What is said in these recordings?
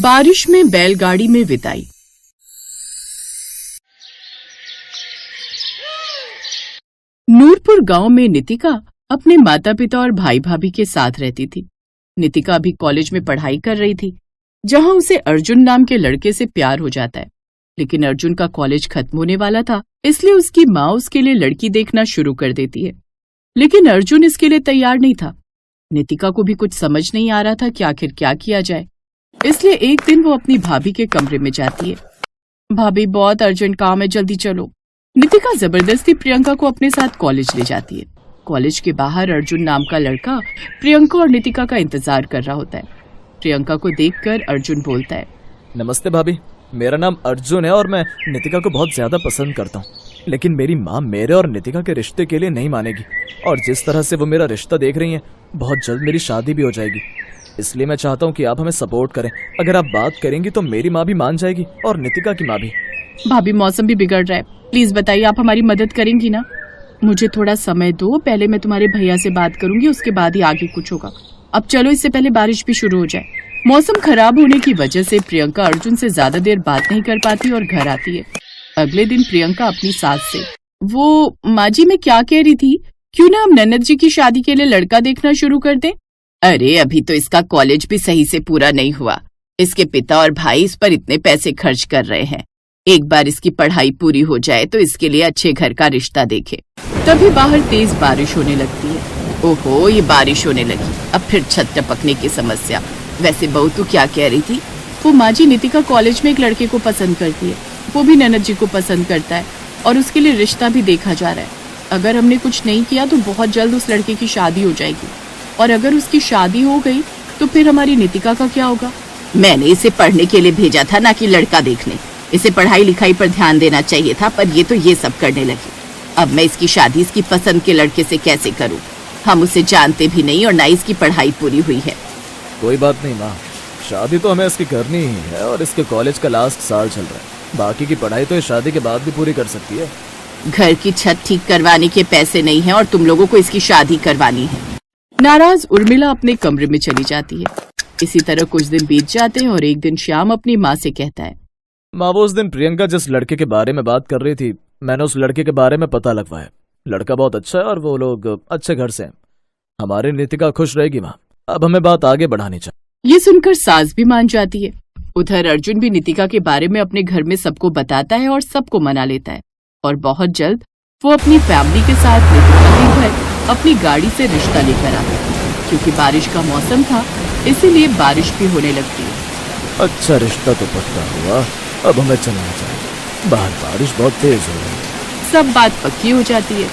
बारिश में बैलगाड़ी में विदाई। नूरपुर गांव में नितिका अपने माता पिता और भाई भाभी के साथ रहती थी। नितिका अभी कॉलेज में पढ़ाई कर रही थी, जहां उसे अर्जुन नाम के लड़के से प्यार हो जाता है। लेकिन अर्जुन का कॉलेज खत्म होने वाला था, इसलिए उसकी माँ उसके लिए लड़की देखना शुरू कर देती है। लेकिन अर्जुन इसके लिए तैयार नहीं था। नितिका को भी कुछ समझ नहीं आ रहा था कि आखिर क्या किया जाए, इसलिए एक दिन वो अपनी भाभी के कमरे में जाती है। भाभी, बहुत अर्जेंट काम है, जल्दी चलो। नितिका जबरदस्ती प्रियंका को अपने साथ कॉलेज ले जाती है। कॉलेज के बाहर अर्जुन नाम का लड़का प्रियंका और नितिका का इंतजार कर रहा होता है। प्रियंका को देखकर अर्जुन बोलता है, नमस्ते भाभी, मेरा नाम अर्जुन है और मैं नितिका को बहुत ज्यादा पसंद करता हूँ। लेकिन मेरी माँ मेरे और नितिका के रिश्ते के लिए नहीं मानेगी, और जिस तरह से वो मेरा रिश्ता देख रही हैं, बहुत जल्द मेरी शादी भी हो जाएगी। इसलिए मैं चाहता हूँ कि आप हमें सपोर्ट करें। अगर आप बात करेंगी तो मेरी माँ भी मान जाएगी और नितिका की माँ भी। भाभी, मौसम भी बिगड़ रहा है, प्लीज बताइए, आप हमारी मदद करेंगी ना? मुझे थोड़ा समय दो, पहले मैं तुम्हारे भैया से बात करूंगी, उसके बाद ही आगे कुछ होगा। अब चलो, इससे पहले बारिश भी शुरू हो जाए। मौसम खराब होने की वजह से प्रियंका अर्जुन से ज्यादा देर बात नहीं कर पाती और घर आती है। अगले दिन प्रियंका अपनी सास से, वो माँ जी, मैं क्या कह रही थी, क्यों ना हम ननद जी की शादी के लिए लड़का देखना शुरू कर दें? अरे, अभी तो इसका कॉलेज भी सही से पूरा नहीं हुआ। इसके पिता और भाई इस पर इतने पैसे खर्च कर रहे हैं। एक बार इसकी पढ़ाई पूरी हो जाए तो इसके लिए अच्छे घर का रिश्ता देखे। तभी बाहर तेज बारिश होने लगती है। ओहो, ये बारिश होने लगी, अब फिर छत टपकने की समस्या। वैसे बहू, तू क्या कह रही थी? वो माँ जी, नितिका कॉलेज में एक लड़के को पसंद करती है, वो भी ननद जी को पसंद करता है और उसके लिए रिश्ता भी देखा जा रहा है। अगर हमने कुछ नहीं किया तो बहुत जल्द उस लड़के की शादी हो जाएगी, और अगर उसकी शादी हो गई तो फिर हमारी नितिका का क्या होगा? मैंने इसे पढ़ने के लिए भेजा था, ना कि लड़का देखने। इसे पढ़ाई लिखाई पर ध्यान देना चाहिए था, पर ये तो ये सब करने लगी। अब मैं इसकी शादी इसकी पसंद के लड़के से कैसे करूं? हम उसे जानते भी नहीं और ना इसकी पढ़ाई पूरी हुई है। कोई बात नहीं माँ, शादी तो हमें इसकी करनी ही है और इसके कॉलेज का लास्ट साल चल रहा है। बाकी की पढ़ाई तो इस शादी के बाद भी पूरी कर सकती है। घर की छत ठीक करवाने के पैसे नहीं है और तुम लोगों को इसकी शादी करवानी है। नाराज उर्मिला अपने कमरे में चली जाती है। इसी तरह कुछ दिन बीत जाते हैं और एक दिन श्याम अपनी माँ से कहता है, माँ, वो उस दिन प्रियंका जिस लड़के के बारे में बात कर रही थी, मैंने उस लड़के के बारे में पता लगवाया। लड़का बहुत अच्छा है और वो लोग अच्छे घर से हैं। हमारी नितिका खुश रहेगी माँ। अब हमें बात आगे बढ़ानी चाहिए। ये सुनकर सास भी मान जाती है। उधर अर्जुन भी नितिका के बारे में अपने घर में सबको बताता है और सबको मना लेता है, और बहुत जल्द वो अपनी फैमिली के साथ नितिका के घर अपनी गाड़ी से रिश्ता लेकर आता है। क्योंकि बारिश का मौसम था, इसीलिए बारिश भी होने लगती है। अच्छा, रिश्ता तो पक्का हुआ, अब हमें चलना चाहिए। बाहर बारिश बहुत तेज हो रही है। सब बात पक्की हो जाती है।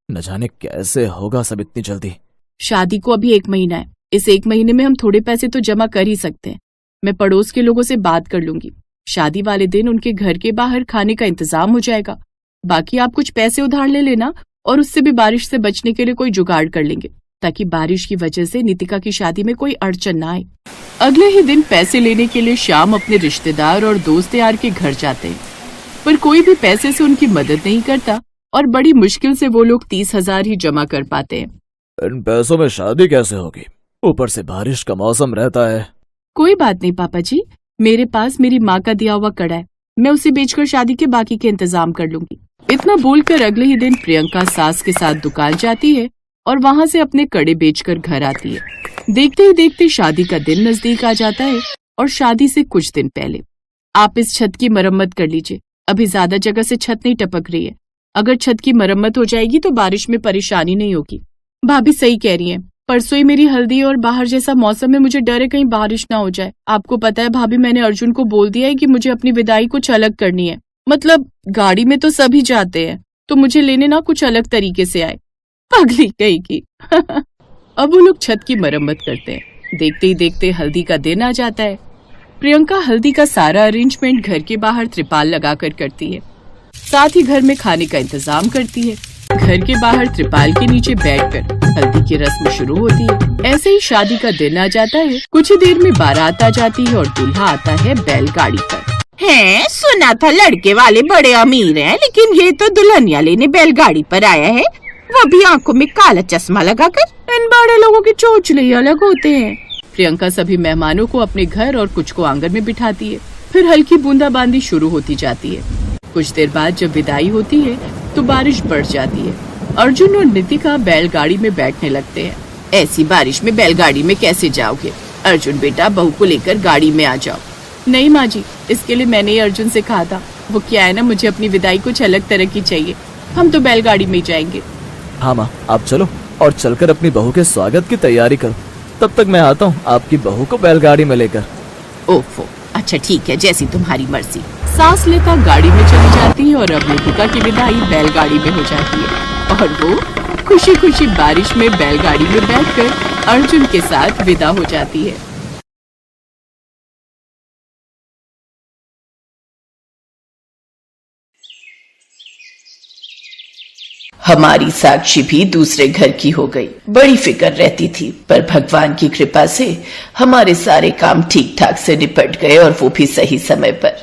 न जाने कैसे होगा सब इतनी जल्दी। शादी को अभी 1 महीना है। इस 1 महीने में हम थोड़े पैसे तो जमा कर ही सकते हैं। मैं पड़ोस के लोगों से बात कर लूंगी। शादी वाले दिन उनके घर के बाहर खाने का इंतजाम हो जाएगा। बाकी आप कुछ पैसे उधार ले लेना और उससे भी बारिश से बचने के लिए कोई जुगाड़ कर लेंगे, ताकि बारिश की वजह से नितिका की शादी में कोई अड़चन न आए। अगले ही दिन पैसे लेने के लिए श्याम अपने रिश्तेदार और दोस्त यार के घर जाते हैं, पर कोई भी पैसे से उनकी मदद नहीं करता और बड़ी मुश्किल से वो लोग 30,000 ही जमा कर पाते हैं। इन पैसों में शादी कैसे होगी? ऊपर से बारिश का मौसम रहता है। कोई बात नहीं पापा जी, मेरे पास मेरी माँ का दिया हुआ कड़ा है, मैं उसे बेचकर शादी के बाकी के इंतजाम कर लूंगी। इतना बोलकर अगले ही दिन प्रियंका सास के साथ दुकान जाती है और वहाँ से अपने कड़े बेचकर घर आती है। देखते ही देखते शादी का दिन नजदीक आ जाता है और शादी से कुछ दिन पहले, आप इस छत की मरम्मत कर लीजिए, अभी ज्यादा जगह से छत नहीं टपक रही है। अगर छत की मरम्मत हो जाएगी तो बारिश में परेशानी नहीं होगी। भाभी सही कह रही हैं, परसों ही मेरी हल्दी और बाहर जैसा मौसम है, मुझे डर है कहीं बारिश ना हो जाए। आपको पता है भाभी, मैंने अर्जुन को बोल दिया है कि मुझे अपनी विदाई कुछ अलग करनी है। मतलब गाड़ी में तो सभी जाते हैं, तो मुझे लेने ना कुछ अलग तरीके से आए। पगली कहीं की। अब वो लोग छत की मरम्मत करते हैं। देखते ही देखते हल्दी का दिन आ जाता है। प्रियंका हल्दी का सारा अरेंजमेंट घर के बाहर त्रिपाल लगाकर करती है, साथ ही घर में खाने का इंतजाम करती है। घर के बाहर त्रिपाल के नीचे बैठकर हल्दी की रस्म शुरू होती है। ऐसे ही शादी का दिन आ जाता है। कुछ ही देर में बारात आ जाती है और दूल्हा आता है बैलगाड़ी पर। है, सुना था लड़के वाले बड़े अमीर हैं, लेकिन ये तो दुल्हनिया लेने बैलगाड़ी पर आया है, वो भी आंखों में काला चश्मा लगाकर। इन बड़े लोगों के चोचले अलग होते हैं। प्रियंका सभी मेहमानों को अपने घर और कुछ को आंगन में बिठाती है। फिर हल्की बूंदाबांदी शुरू होती जाती है। कुछ देर बाद जब विदाई होती है तो बारिश बढ़ जाती है। अर्जुन और नितिका बैलगाड़ी में बैठने लगते हैं। ऐसी बारिश में बैलगाड़ी में कैसे जाओगे? अर्जुन बेटा, बहू को लेकर गाड़ी में आ जाओ। नहीं माँ जी, इसके लिए मैंने ही अर्जुन से कहा था। वो क्या है ना, मुझे अपनी विदाई कुछ अलग तरह की चाहिए। हम तो बैलगाड़ी में ही जाएंगे। हाँ माँ, आप चलो और चलकर अपनी बहू के स्वागत की तैयारी करो। तब तक मैं आता हूँ आपकी बहू को बैलगाड़ी में लेकर। ओफो, अच्छा ठीक है, जैसी तुम्हारी मर्जी। सांस लेता गाड़ी में चली जाती है और अब नितिका की विदाई बैलगाड़ी में हो जाती है और वो खुशी खुशी बारिश में बैलगाड़ी में बैठकर अर्जुन के साथ विदा हो जाती है। हमारी साक्षी भी दूसरे घर की हो गई। बड़ी फिक्र रहती थी, पर भगवान की कृपा से हमारे सारे काम ठीक ठाक से निपट गए और वो भी सही समय पर।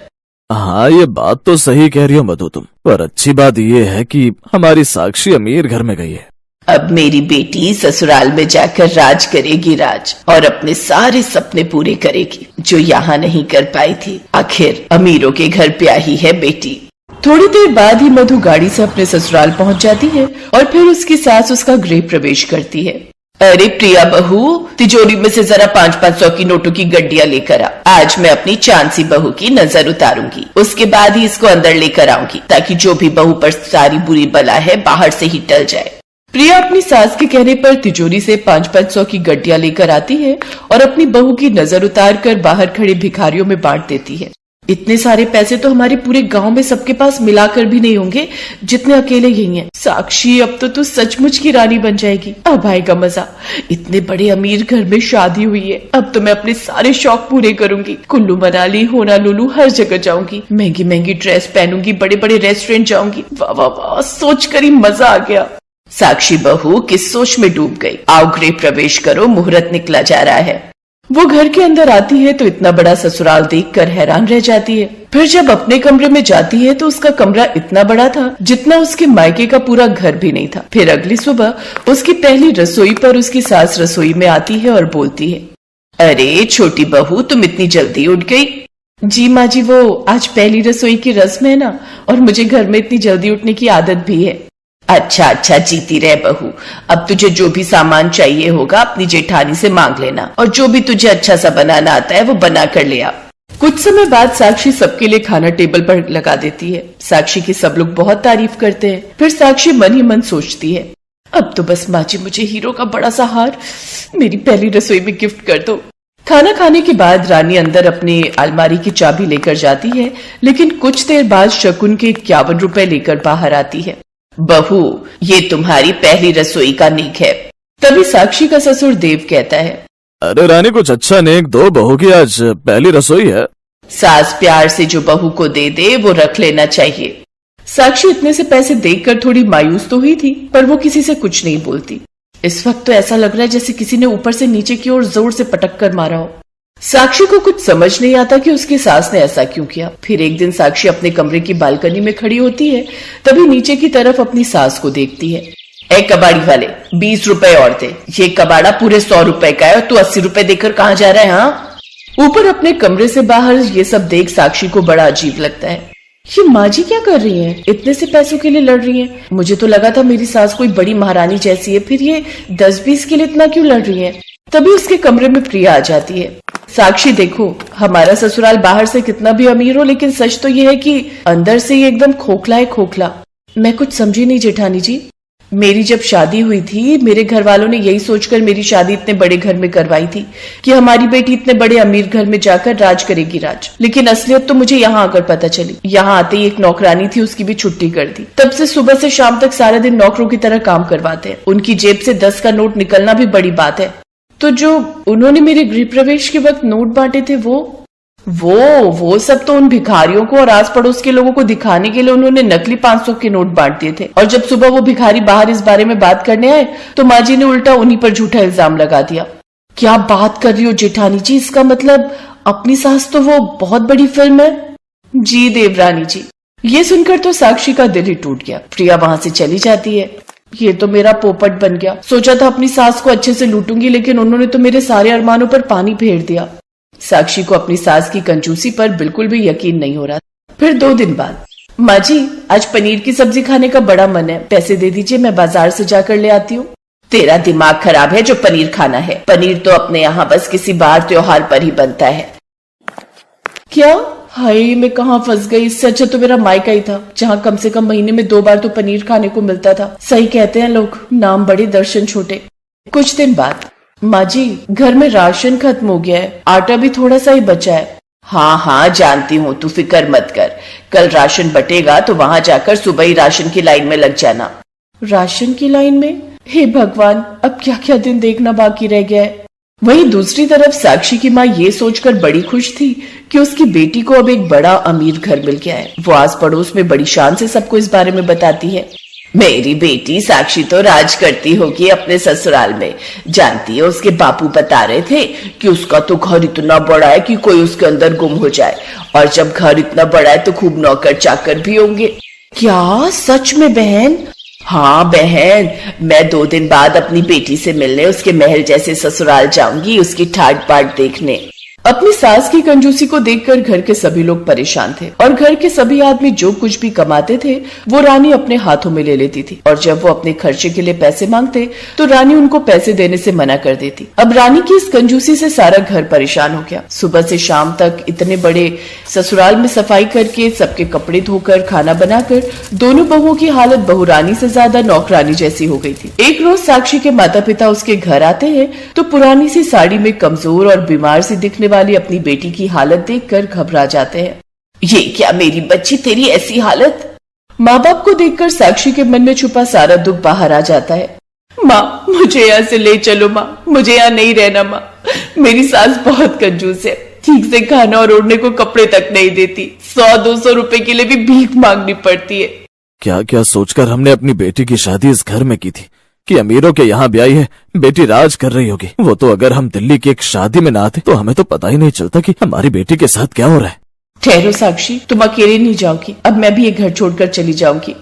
हाँ, ये बात तो सही कह रही हो मधु तुम, पर अच्छी बात ये है कि हमारी साक्षी अमीर घर में गई है। अब मेरी बेटी ससुराल में जाकर राज करेगी राज, और अपने सारे सपने पूरे करेगी जो यहाँ नहीं कर पाई थी। आखिर अमीरों के घर पे आई है बेटी। थोड़ी देर बाद ही मधु गाड़ी से अपने ससुराल पहुँच जाती है और फिर उसकी सास उसका गृह प्रवेश करती है। अरे प्रिया बहू, तिजोरी में से जरा 500-500 की नोटों की गड्डियां लेकर आ। आज मैं अपनी चांसी बहू की नजर उतारूंगी, उसके बाद ही इसको अंदर लेकर आऊंगी, ताकि जो भी बहू पर सारी बुरी बला है बाहर से ही टल जाए। प्रिया अपनी सास के कहने पर तिजोरी से 500-500 की गड्डियां लेकर आती है और अपनी बहू की नजर उतार कर बाहर खड़े भिखारियों में बांट देती है। इतने सारे पैसे तो हमारे पूरे गांव में सबके पास मिलाकर भी नहीं होंगे जितने अकेले यही हैं। साक्षी, अब तो तू सचमुच की रानी बन जाएगी। अब आएगा मजा। इतने बड़े अमीर घर में शादी हुई है, अब तो मैं अपने सारे शौक पूरे करूंगी। कुल्लू मनाली, होनालुलु हर जगह जाऊंगी, महंगी महंगी ड्रेस पहनूंगी, बड़े बड़े रेस्टोरेंट जाऊंगी। वाह वाह वाह, सोच कर ही मजा आ गया। साक्षी बहू किस सोच में डूब गई। आओ गृह प्रवेश करो, मुहूर्त निकला जा रहा है। वो घर के अंदर आती है तो इतना बड़ा ससुराल देखकर हैरान रह जाती है। फिर जब अपने कमरे में जाती है तो उसका कमरा इतना बड़ा था जितना उसके मायके का पूरा घर भी नहीं था। फिर अगली सुबह उसकी पहली रसोई पर उसकी सास रसोई में आती है और बोलती है, अरे छोटी बहू, तुम इतनी जल्दी उठ गई? जी माँ जी, वो आज पहली रसोई की रस्म है ना, और मुझे घर में इतनी जल्दी उठने की आदत भी है। अच्छा अच्छा, जीती रह बहू। अब तुझे जो भी सामान चाहिए होगा अपनी जेठानी से मांग लेना, और जो भी तुझे अच्छा सा बनाना आता है वो बना कर ले आ। कुछ समय बाद साक्षी सबके लिए खाना टेबल पर लगा देती है। साक्षी की सब लोग बहुत तारीफ करते हैं। फिर साक्षी मन ही मन सोचती है, अब तो बस माँ जी मुझे हीरो का बड़ा सा हार मेरी पहली रसोई में गिफ्ट कर दो। खाना खाने के बाद रानी अंदर अपनी अलमारी की चाबी लेकर जाती है, लेकिन कुछ देर बाद शकुन के 51 रुपए लेकर बाहर आती है। बहू, ये तुम्हारी पहली रसोई का नेक है। तभी साक्षी का ससुर देव कहता है, अरे रानी, कुछ अच्छा नेक दो, बहू की आज पहली रसोई है। सास प्यार से जो बहू को दे दे वो रख लेना चाहिए। साक्षी इतने से पैसे देखकर थोड़ी मायूस तो हुई थी, पर वो किसी से कुछ नहीं बोलती। इस वक्त तो ऐसा लग रहा है जैसे किसी ने ऊपर से नीचे की ओर जोर से पटक कर मारा हो। साक्षी को कुछ समझ नहीं आता कि उसकी सास ने ऐसा क्यों किया। फिर एक दिन साक्षी अपने कमरे की बालकनी में खड़ी होती है, तभी नीचे की तरफ अपनी सास को देखती है। ए कबाड़ी वाले, 20 रुपए और दे। ये कबाड़ा पूरे 100 रुपए का है और तू 80 रुपए देकर कहाँ जा रहा है? हाँ। ऊपर अपने कमरे से बाहर ये सब देख साक्षी को बड़ा अजीब लगता है। ये माँ जी क्या कर रही हैं? इतने से पैसों के लिए लड़ रही हैं। मुझे तो लगा था मेरी सास कोई बड़ी महारानी जैसी है, फिर ये 10-20 के लिए इतना क्यों लड़ रही है? तभी उसके कमरे में प्रिया आ जाती है। साक्षी देखो, हमारा ससुराल बाहर से कितना भी अमीर हो, लेकिन सच तो ये है कि अंदर से ये एकदम खोखला है, खोखला। मैं कुछ समझी नहीं जेठानी जी। मेरी जब शादी हुई थी, मेरे घर वालों ने यही सोचकर मेरी शादी इतने बड़े घर में करवाई थी कि हमारी बेटी इतने बड़े अमीर घर में जाकर राज करेगी राज। लेकिन असलियत तो मुझे यहाँ आकर पता चली। यहाँ आते ही एक नौकरानी थी, उसकी भी छुट्टी कर दी। तब से सुबह से शाम तक सारा दिन नौकरों की तरह काम करवाते हैं। उनकी जेब से 10 का नोट निकलना भी बड़ी बात है। तो जो उन्होंने मेरे गृह प्रवेश के वक्त नोट बांटे थे वो सब तो उन भिखारियों को और आस पड़ोस के लोगों को दिखाने के लिए उन्होंने नकली 500 के नोट बांट दिए थे। और जब सुबह वो भिखारी बाहर इस बारे में बात करने आए तो माँ जी ने उल्टा उन्हीं पर झूठा इल्जाम लगा दिया। क्या बात कर रही हो जेठानी जी? इसका मतलब अपनी सास तो वो बहुत बड़ी फिल्म है। जी देवरानी जी। ये सुनकर तो साक्षी का दिल ही टूट गया। प्रिया वहां से चली जाती है। ये तो मेरा पोपट बन गया। सोचा था अपनी सास को अच्छे से लूटूंगी, लेकिन उन्होंने तो मेरे सारे अरमानों पर पानी फेर दिया। साक्षी को अपनी सास की कंजूसी पर बिल्कुल भी यकीन नहीं हो रहा। फिर 2 दिन बाद, माँ जी आज पनीर की सब्जी खाने का बड़ा मन है, पैसे दे दीजिए, मैं बाजार से जाकर ले आती हूँ। तेरा दिमाग खराब है जो पनीर खाना है। पनीर तो अपने यहाँ बस किसी बार त्योहार पर ही बनता है। क्या? हाय, मैं कहाँ फंस गई। इससे अच्छा तो मेरा मायका ही था, जहाँ कम से कम महीने में 2 बार तो पनीर खाने को मिलता था। सही कहते हैं लोग, नाम बड़े दर्शन छोटे। कुछ दिन बाद, माँ जी घर में राशन खत्म हो गया है, आटा भी थोड़ा सा ही बचा है। हाँ हाँ जानती हूँ, तू फिक्र मत कर। कल राशन बटेगा तो वहाँ जाकर सुबह ही राशन की लाइन में लग जाना। राशन की लाइन में? हे भगवान, अब क्या क्या दिन देखना बाकी रह गया है। वहीं दूसरी तरफ साक्षी की माँ ये सोचकर बड़ी खुश थी कि उसकी बेटी को अब एक बड़ा अमीर घर मिल गया है। वो आस पड़ोस में बड़ी शान से सबको इस बारे में बताती है। मेरी बेटी साक्षी तो राज करती होगी अपने ससुराल में। जानती है, उसके बापू बता रहे थे कि उसका तो घर इतना बड़ा है कि कोई उसके अंदर गुम हो जाए, और जब घर इतना बड़ा है तो खूब नौकर चाकर भी होंगे। क्या सच में बहन? हाँ बहन, मैं 2 दिन बाद अपनी बेटी से मिलने उसके महल जैसे ससुराल जाऊंगी, उसकी ठाट बाट देखने। अपनी सास की कंजूसी को देखकर घर के सभी लोग परेशान थे, और घर के सभी आदमी जो कुछ भी कमाते थे वो रानी अपने हाथों में ले लेती थी। और जब वो अपने खर्चे के लिए पैसे मांगते तो रानी उनको पैसे देने से मना कर देती। अब रानी की इस कंजूसी से सारा घर परेशान हो गया। सुबह से शाम तक इतने बड़े ससुराल में सफाई करके, सबके कपड़े धोकर, खाना बनाकर दोनों बहुओं की हालत बहुरानी से ज्यादा नौकरानी जैसी हो गई थी। एक रोज साक्षी के माता पिता उसके घर आते हैं तो पुरानी सी साड़ी में कमजोर और बीमार सी दिखने वाली अपनी बेटी की हालत देखकर घबरा जाते हैं। ये क्या मेरी बच्ची, तेरी ऐसी हालत? माँ बाप को देखकर साक्षी के मन में छुपा सारा दुख बाहर आ जाता है। माँ मुझे यहाँ से ले चलो, माँ मुझे यहाँ नहीं रहना। माँ मेरी सास बहुत कंजूस है, ठीक से खाना और ओढ़ने को कपड़े तक नहीं देती। 100-200 रुपए के लिए भी भीख मांगनी पड़ती है। क्या क्या सोचकर हमने अपनी बेटी की शादी इस घर में की थी कि अमीरों के यहाँ ब्याही है, बेटी राज कर रही होगी। वो तो अगर हम दिल्ली की एक शादी में ना आते तो हमें तो पता ही नहीं चलता कि हमारी बेटी के साथ क्या हो रहा है। ठहरो साक्षी, तुम अकेले नहीं जाओगी, अब मैं भी ये घर छोड़कर चली जाऊंगी।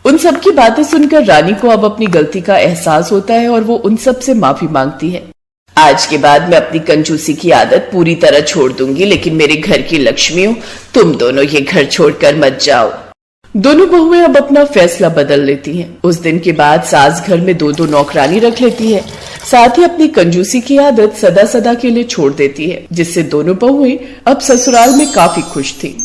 उन सब की बातें सुनकर रानी को अब अपनी गलती का एहसास होता है और वो उन सब से माफी मांगती है। आज के बाद मैं अपनी कंजूसी की आदत पूरी तरह छोड़ दूंगी, लेकिन मेरे घर की लक्ष्मियों, तुम दोनों ये घर छोड़कर मत जाओ। दोनों बहुएं अब अपना फैसला बदल लेती हैं। उस दिन के बाद सास घर में 2-2 नौकरानी रख लेती है, साथ ही अपनी कंजूसी की आदत सदा सदा के लिए छोड़ देती है, जिससे दोनों बहुएं अब ससुराल में काफी खुश थी।